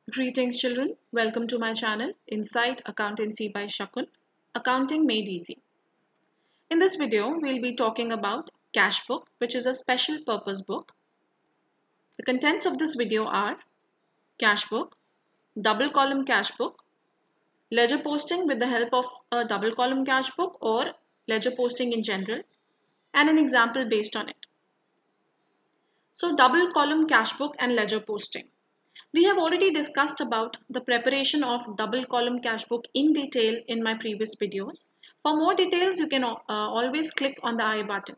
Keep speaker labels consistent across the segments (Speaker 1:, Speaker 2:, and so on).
Speaker 1: Greetings children, welcome to my channel Inside Accountancy by Shakun, Accounting Made Easy. In this video, we'll be talking about Cash Book, which is a special purpose book. The contents of this video are Cash Book, double column cash book, ledger posting with the help of a double column cash book or ledger posting in general, and an example based on it. So double column cash book and ledger posting. We have already discussed about the preparation of double column cash book in detail in my previous videos. For more details, you can always click on the I button.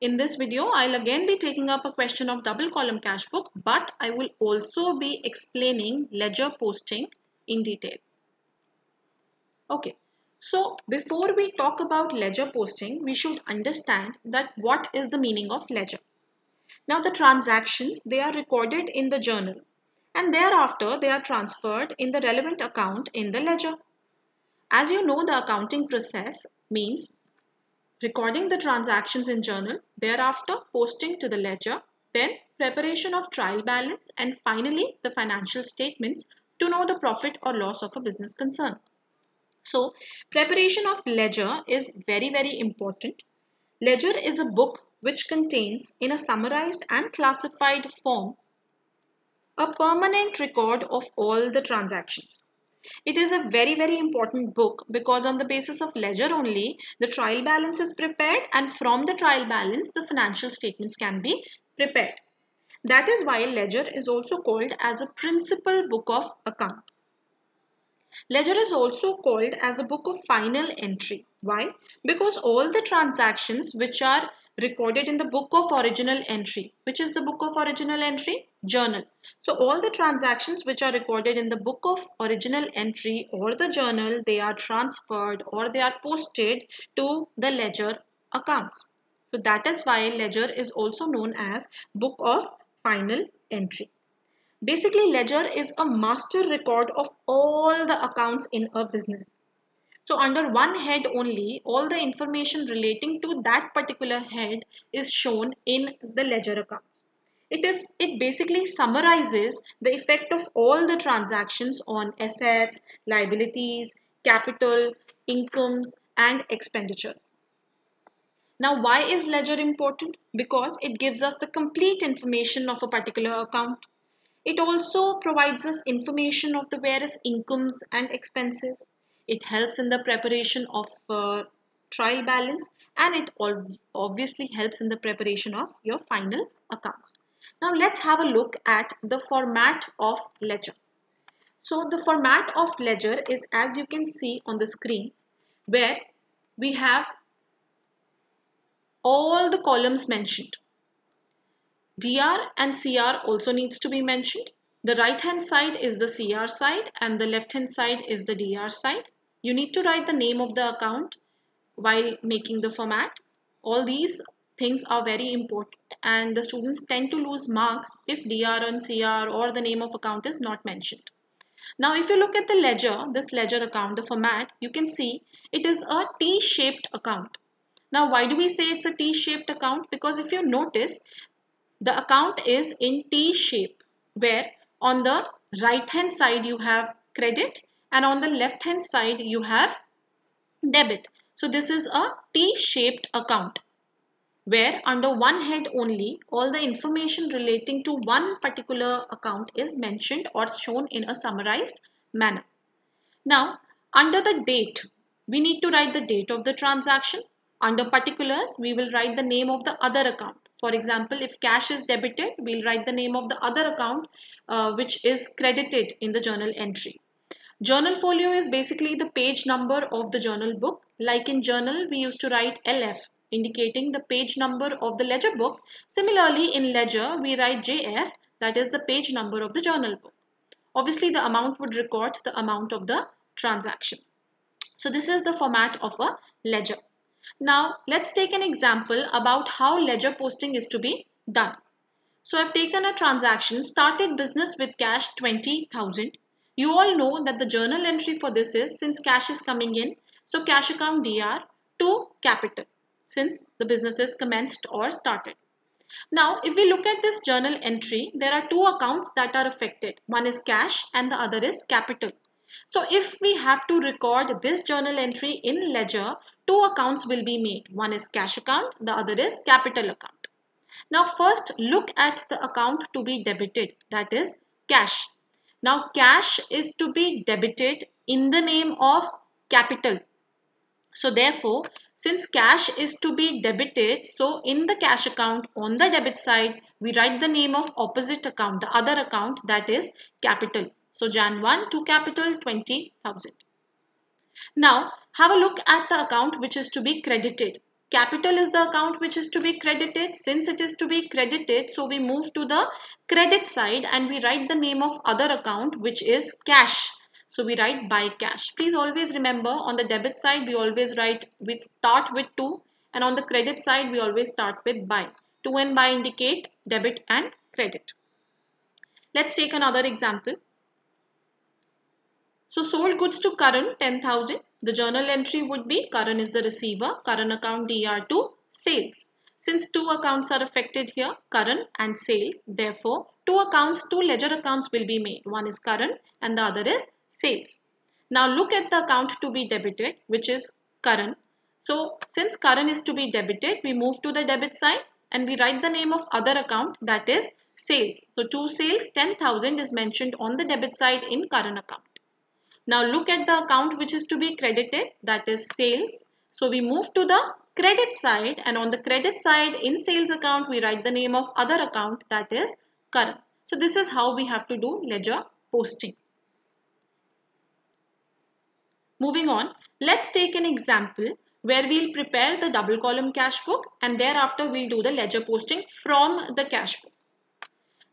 Speaker 1: In this video, I'll again be taking up a question of double column cash book, but I will also be explaining ledger posting in detail. Okay, so before we talk about ledger posting, we should understand that what is the meaning of ledger. Now the transactions, they are recorded in the journal and thereafter they are transferred in the relevant account in the ledger. As you know, the accounting process means recording the transactions in journal, thereafter posting to the ledger, then preparation of trial balance, and finally the financial statements to know the profit or loss of a business concern. So preparation of ledger is very important. Ledger is a book which contains in a summarized and classified form a permanent record of all the transactions. It is a very important book because on the basis of ledger only the trial balance is prepared and from the trial balance the financial statements can be prepared. That is why ledger is also called as a principal book of account. Ledger is also called as a book of final entry. Why? Because all the transactions which are recorded in the book of original entry. Which is the book of original entry? Journal. So all the transactions which are recorded in the book of original entry or the journal, they are transferred or they are posted to the ledger accounts. So that is why ledger is also known as book of final entry. Basically, ledger is a master record of all the accounts in a business. So under one head only, all the information relating to that particular head is shown in the ledger accounts. It basically summarizes the effect of all the transactions on assets, liabilities, capital, incomes, and expenditures. Now, why is ledger important? Because it gives us the complete information of a particular account. It also provides us information of the various incomes and expenses. It helps in the preparation of trial balance and it obviously helps in the preparation of your final accounts. Now let's have a look at the format of ledger. So the format of ledger is as you can see on the screen where we have all the columns mentioned. DR and CR also needs to be mentioned. The right hand side is the CR side and the left hand side is the DR side. You need to write the name of the account while making the format. All these things are very important and the students tend to lose marks if DR and CR or the name of account is not mentioned. Now if you look at the ledger, this ledger account, the format, you can see it is a T-shaped account. Now why do we say it's a T-shaped account? Because if you notice, the account is in T shape where on the right hand side you have credit and on the left hand side you have debit. So this is a T-shaped account where under one head only all the information relating to one particular account is mentioned or shown in a summarized manner. Now under the date, we need to write the date of the transaction. Under particulars, we will write the name of the other account. For example, if cash is debited, we'll write the name of the other account which is credited in the journal entry. Journal folio is basically the page number of the journal book. Like in journal, we used to write LF, indicating the page number of the ledger book. Similarly, in ledger, we write JF, that is the page number of the journal book. Obviously, the amount would record the amount of the transaction. So this is the format of a ledger. Now let's take an example about how ledger posting is to be done. So I've taken a transaction, started business with cash 20,000. You all know that the journal entry for this is since cash is coming in, so cash account DR to capital since the business is commenced or started. Now, if we look at this journal entry, there are two accounts that are affected. One is cash and the other is capital. So, if we have to record this journal entry in ledger, two accounts will be made. One is cash account, the other is capital account. Now, first look at the account to be debited, that is cash. Now, cash is to be debited in the name of capital. So therefore, since cash is to be debited, so in the cash account on the debit side, we write the name of opposite account, the other account, that is capital. So Jan 1 to capital 20,000. Now have a look at the account which is to be credited. Capital is the account which is to be credited. Since it is to be credited, so we move to the credit side and we write the name of other account which is cash. So we write by cash. Please always remember, on the debit side we always write, we start with to, and on the credit side we always start with by. To and by indicate debit and credit. Let's take another example. So sold goods to Karan 10,000. The journal entry would be Karan is the receiver, Karan account DR to sales. Since two accounts are affected here, Karan and sales, therefore two ledger accounts will be made. One is Karan and the other is sales. Now look at the account to be debited, which is Karan. So since Karan is to be debited, we move to the debit side and we write the name of other account, that is sales. So to sales 10,000 is mentioned on the debit side in Karan account. Now look at the account which is to be credited, that is sales. So we move to the credit side and on the credit side in sales account we write the name of other account, that is Karan. So this is how we have to do ledger posting. Moving on, let's take an example where we'll prepare the double column cash book and thereafter we'll do the ledger posting from the cash book.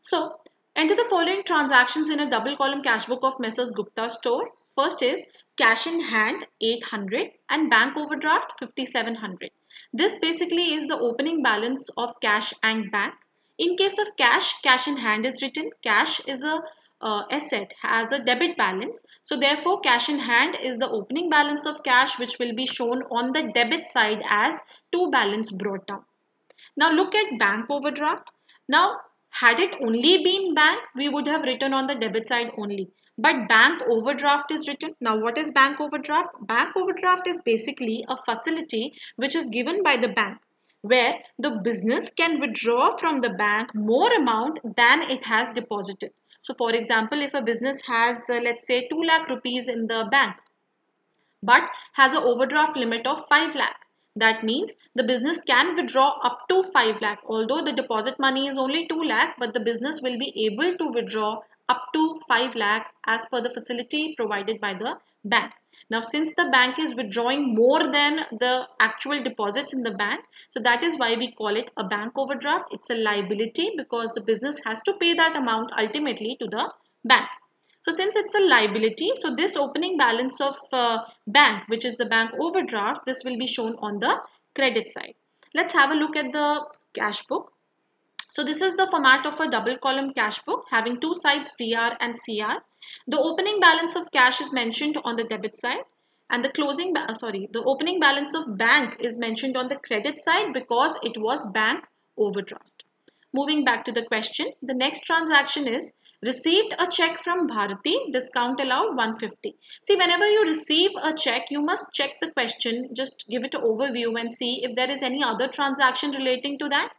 Speaker 1: So enter the following transactions in a double column cash book of Messrs Gupta Store. First is cash in hand 800 and bank overdraft 5700. This basically is the opening balance of cash and bank. In case of cash, cash in hand is written. Cash is a asset, has a debit balance. So therefore cash in hand is the opening balance of cash which will be shown on the debit side as to balance brought down. Now look at bank overdraft. Now had it only been bank, we would have written on the debit side only. But bank overdraft is written. Now what is bank overdraft? Bank overdraft is basically a facility which is given by the bank where the business can withdraw from the bank more amount than it has deposited. So for example, if a business has let's say 2 lakh rupees in the bank but has an overdraft limit of 5 lakh. That means the business can withdraw up to 5 lakh. Although the deposit money is only 2 lakh, but the business will be able to withdraw up to 5 lakh as per the facility provided by the bank. Now, since the bank is withdrawing more than the actual deposits in the bank, so that is why we call it a bank overdraft. It's a liability because the business has to pay that amount ultimately to the bank. So since it's a liability, so this opening balance of bank, which is the bank overdraft, this will be shown on the credit side. Let's have a look at the cash book. So this is the format of a double column cash book having two sides DR and CR. The opening balance of cash is mentioned on the debit side and the opening balance of bank is mentioned on the credit side because it was bank overdraft. Moving back to the question, the next transaction is received a check from Bharati, discount allowed 150. See, whenever you receive a check, you must check the question, just give it an overview and see if there is any other transaction relating to that.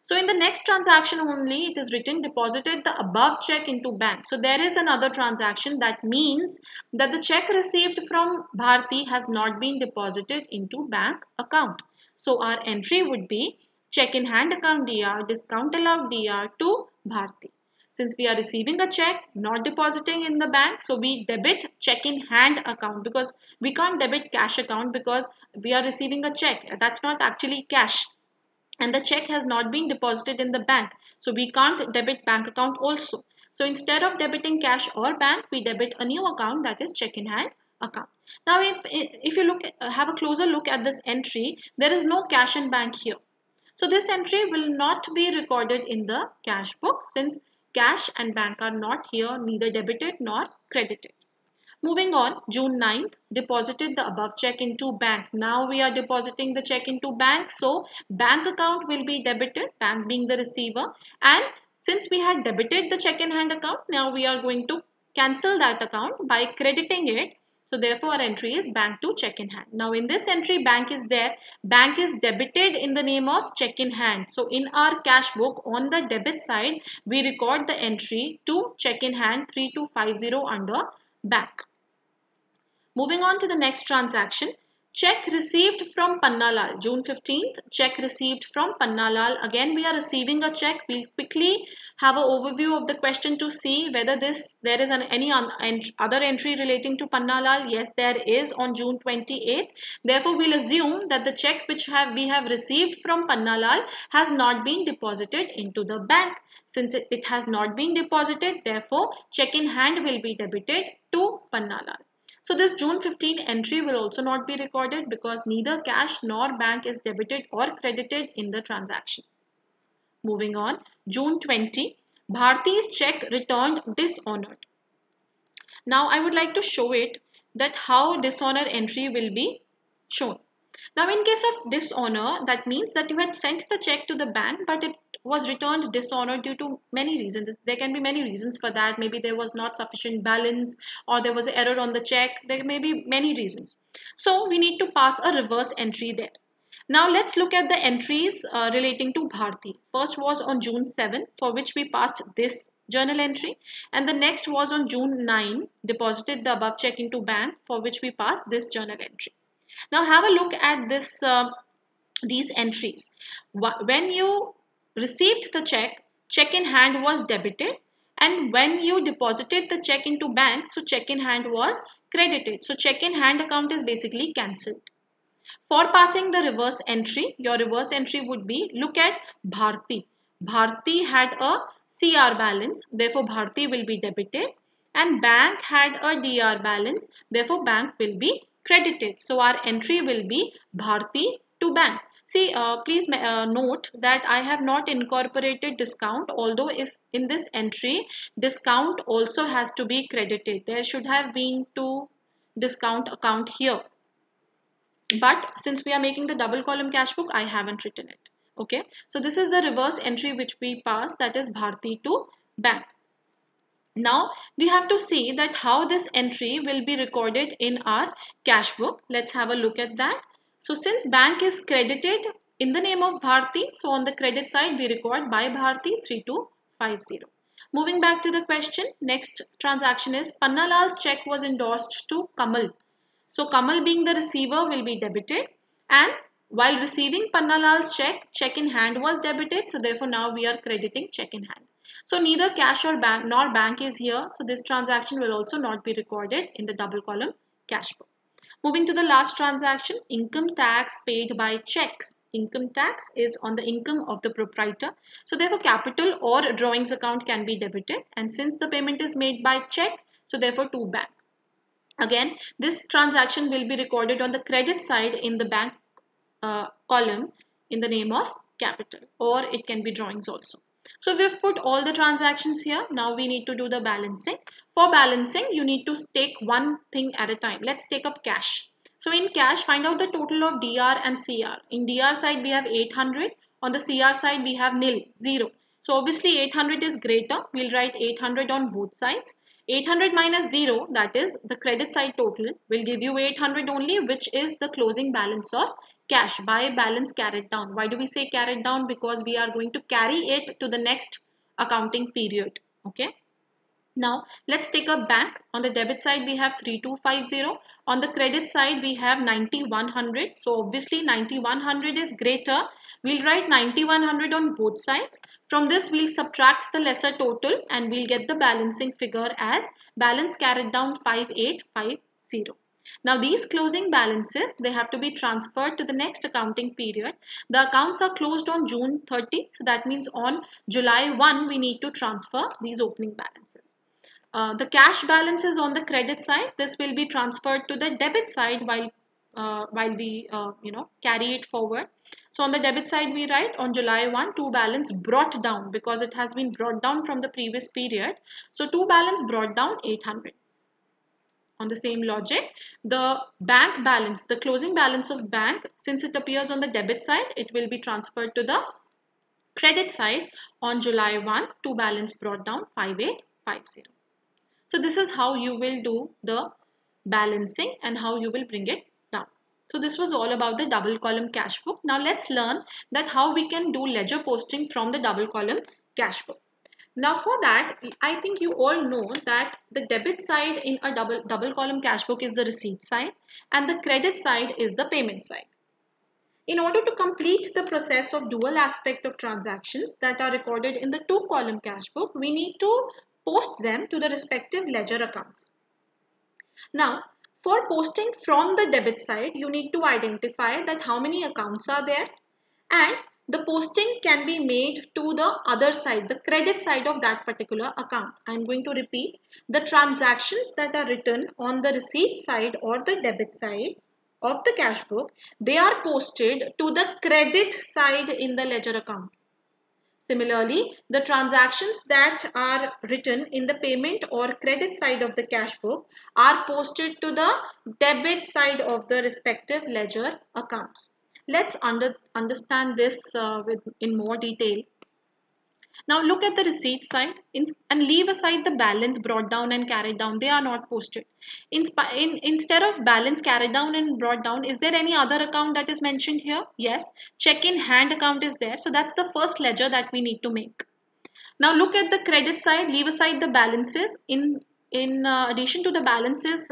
Speaker 1: So in the next transaction only, it is written deposited the above check into bank. So there is another transaction, that means that the check received from Bharti has not been deposited into bank account. So our entry would be check in hand account DR, discount allowed DR to Bharti. Since we are receiving a check, not depositing in the bank, so we debit check in hand account because we can't debit cash account because we are receiving a check. That's not actually cash. And the check has not been deposited in the bank. So we can't debit bank account also. So instead of debiting cash or bank, we debit a new account, that is check in hand account. Now if you have a closer look at this entry, there is no cash in bank here. So this entry will not be recorded in the cash book since cash and bank are not here, neither debited nor credited. Moving on, June 9th, deposited the above check into bank. Now we are depositing the check into bank. So bank account will be debited, bank being the receiver. And since we had debited the check in hand account, now we are going to cancel that account by crediting it. So therefore our entry is bank to check in hand. Now in this entry bank is there. Bank is debited in the name of check in hand. So in our cash book on the debit side, we record the entry to check in hand 3250 under bank. Moving on to the next transaction, check received from Pannalal, June 15th, check received from Pannalal. Again, we are receiving a check. We'll quickly have an overview of the question to see whether there is any other entry relating to Pannalal. Yes, there is on June 28th. Therefore, we'll assume that the check which we have received from Pannalal has not been deposited into the bank. Since it has not been deposited, therefore, check in hand will be debited to Pannalal. So this June 15 entry will also not be recorded because neither cash nor bank is debited or credited in the transaction. Moving on, June 20, Bharti's check returned dishonored. Now I would like to show it that how dishonor entry will be shown. Now in case of dishonor, that means that you had sent the check to the bank but it was returned dishonored due to many reasons. There can be many reasons for that. Maybe there was not sufficient balance or there was an error on the check. There may be many reasons. So we need to pass a reverse entry there. Now let's look at the entries relating to Bharti. First was on June 7 for which we passed this journal entry, and the next was on June 9, deposited the above check into bank for which we passed this journal entry. Now have a look at these entries. When you received the check, check in hand was debited, and when you deposited the check into bank, so check in hand was credited. So check in hand account is basically cancelled. For passing the reverse entry, your reverse entry would be, look at Bharti. Bharti had a CR balance, therefore Bharti will be debited, and bank had a DR balance, therefore bank will be credited. So our entry will be Bharti to bank. See, please note that I have not incorporated discount, although in this entry, discount also has to be credited. There should have been two discount account here. But since we are making the double column cash book, I haven't written it. Okay. So this is the reverse entry which we pass, that is Bharti to bank. Now we have to see that how this entry will be recorded in our cash book. Let's have a look at that. So since bank is credited in the name of Bharti, so on the credit side we record by Bharti 3250. Moving back to the question, next transaction is Pannalal's check was endorsed to Kamal. So Kamal being the receiver will be debited, and while receiving Pannalal's check, check in hand was debited. So therefore now we are crediting check in hand. So neither cash or bank nor bank is here. So this transaction will also not be recorded in the double column cash book. Moving to the last transaction, income tax paid by check. Income tax is on the income of the proprietor. So therefore capital or drawings account can be debited, and since the payment is made by check, so therefore to bank. Again, this transaction will be recorded on the credit side in the bank column in the name of capital, or it can be drawings also. So we've put all the transactions here. Now we need to do the balancing. For balancing, you need to take one thing at a time. Let's take up cash. So in cash, find out the total of DR and CR. In DR side, we have 800. On the CR side, we have nil, 0. So obviously 800 is greater. We'll write 800 on both sides. 800 minus 0, that is the credit side total, will give you 800 only, which is the closing balance of cash by balance carried down. Why do we say carried down? Because we are going to carry it to the next accounting period. Okay. Now let's take a bank. On the debit side we have 3250. On the credit side we have 9100. So obviously 9100 is greater. We'll write 9100 on both sides. From this we'll subtract the lesser total and we'll get the balancing figure as balance carried down 5850. Now these closing balances, they have to be transferred to the next accounting period. The accounts are closed on June 30. So that means on July 1 we need to transfer these opening balances. The cash balance is on the credit side. This will be transferred to the debit side while we carry it forward. So on the debit side we write on July 1 to balance brought down, because it has been brought down from the previous period. So to balance brought down 800. On the same logic, the bank balance, the closing balance of bank, since it appears on the debit side, it will be transferred to the credit side on July 1 to balance brought down 5850. So this is how you will do the balancing and how you will bring it down. So this was all about the double column cash book. Now let's learn that how we can do ledger posting from the double column cash book. Now for that, I think you all know that the debit side in a double column cash book is the receipt side and the credit side is the payment side. In order to complete the process of dual aspect of transactions that are recorded in the two column cash book, we need to post them to the respective ledger accounts. Now, for posting from the debit side, you need to identify that how many accounts are there, and the posting can be made to the other side, the credit side of that particular account. I am going to repeat, the transactions that are written on the receipt side or the debit side of the cash book, they are posted to the credit side in the ledger account. Similarly, the transactions that are written in the payment or credit side of the cash book are posted to the debit side of the respective ledger accounts. Let's understand this in more detail. Now look at the receipt side and leave aside the balance brought down and carried down. They are not posted. Instead of balance carried down and brought down, is there any other account that is mentioned here? Yes, check in hand account is there. So that's the first ledger that we need to make. Now look at the credit side, leave aside the balances. In addition to the balances,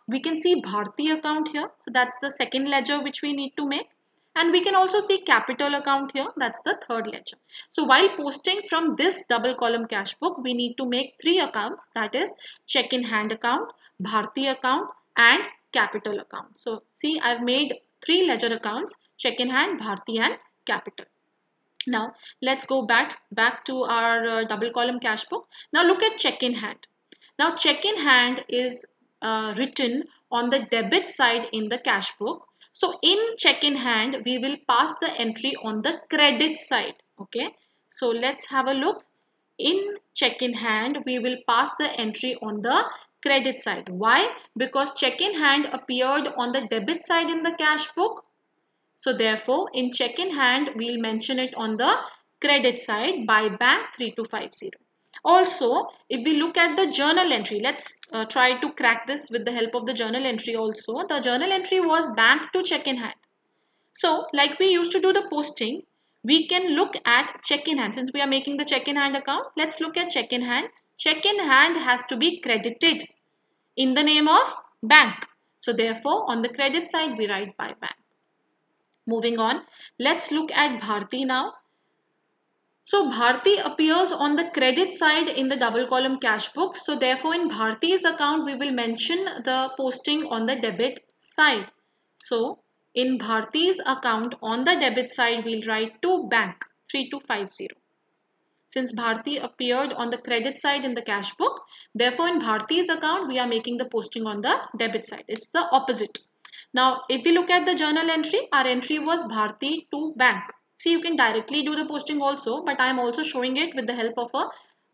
Speaker 1: we can see Bharti account here. So that's the second ledger which we need to make. And we can also see capital account here. That's the third ledger. So while posting from this double column cash book, we need to make three accounts. That is check in hand account, Bharti account and capital account. So see, I've made three ledger accounts, check in hand, Bharti and capital. Now let's go back to our double column cash book. Now look at check in hand. Now check in hand is written on the debit side in the cash book. So in check in hand, we will pass the entry on the credit side. Okay. So let's have a look. In check in hand, we will pass the entry on the credit side. Why? Because check in hand appeared on the debit side in the cash book. So therefore, in check in hand, we'll mention it on the credit side by bank 3250. Also, if we look at the journal entry, let's try to crack this with the help of the journal entry also. The journal entry was bank to check in hand. So, like we used to do the posting, we can look at check in hand. Since we are making the check in hand account, let's look at check in hand. Check in hand has to be credited in the name of bank. So therefore, on the credit side, we write by bank. Moving on, let's look at Bharti now. So Bharti appears on the credit side in the double column cash book. So therefore in Bharti's account, we will mention the posting on the debit side. So in Bharti's account on the debit side, we'll write to bank 3250. Since Bharti appeared on the credit side in the cash book, therefore in Bharti's account, we are making the posting on the debit side. It's the opposite. Now, if we look at the journal entry, our entry was Bharti to bank. See, you can directly do the posting also, but I am also showing it with the help of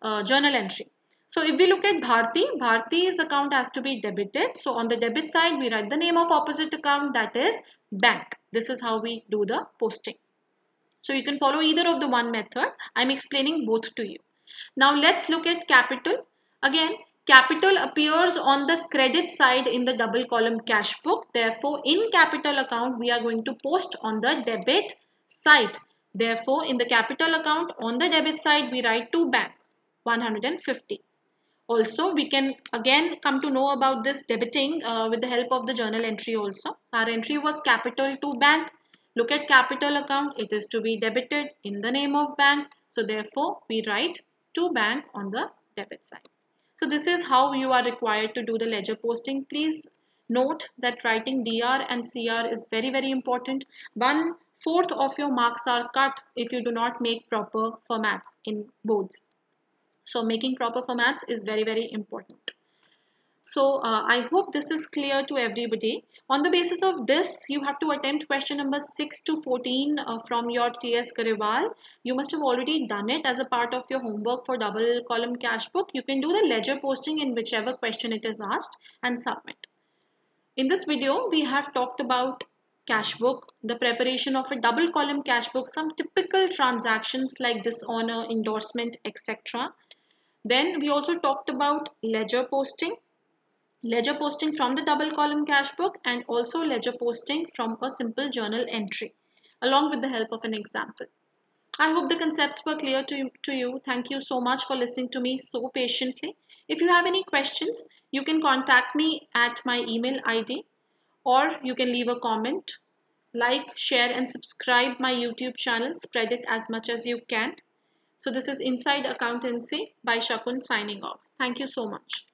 Speaker 1: a journal entry. So, if we look at Bharti, Bharti's account has to be debited. So, on the debit side, we write the name of opposite account, that is bank. This is how we do the posting. So, you can follow either of the one method. I am explaining both to you. Now, let's look at capital. Again, capital appears on the credit side in the double column cash book. Therefore, in capital account, we are going to post on the debit side. Therefore, in the capital account on the debit side, we write to bank 150. Also, we can again come to know about this debiting with the help of the journal entry also. Our entry was capital to bank. Look at capital account. It is to be debited in the name of bank. So, therefore, we write to bank on the debit side. So this is how you are required to do the ledger posting. Please note that writing DR and CR is very, very important. 1/4 of your marks are cut if you do not make proper formats in boards. So making proper formats is very, very important. So I hope this is clear to everybody. On the basis of this, you have to attempt question number 6 to 14 from your TS Garewal. You must have already done it as a part of your homework for double column cash book. You can do the ledger posting in whichever question it is asked and submit. In this video, we have talked about cash book, the preparation of a double column cash book, some typical transactions like dishonor, endorsement, etc. Then we also talked about ledger posting from the double column cash book, and also ledger posting from a simple journal entry along with the help of an example. I hope the concepts were clear to you. Thank you so much for listening to me so patiently. If you have any questions, you can contact me at my email ID, or you can leave a comment. Like, share and subscribe my YouTube channel. Spread it as much as you can. So this is Inside Accountancy by Shakun signing off. Thank you so much.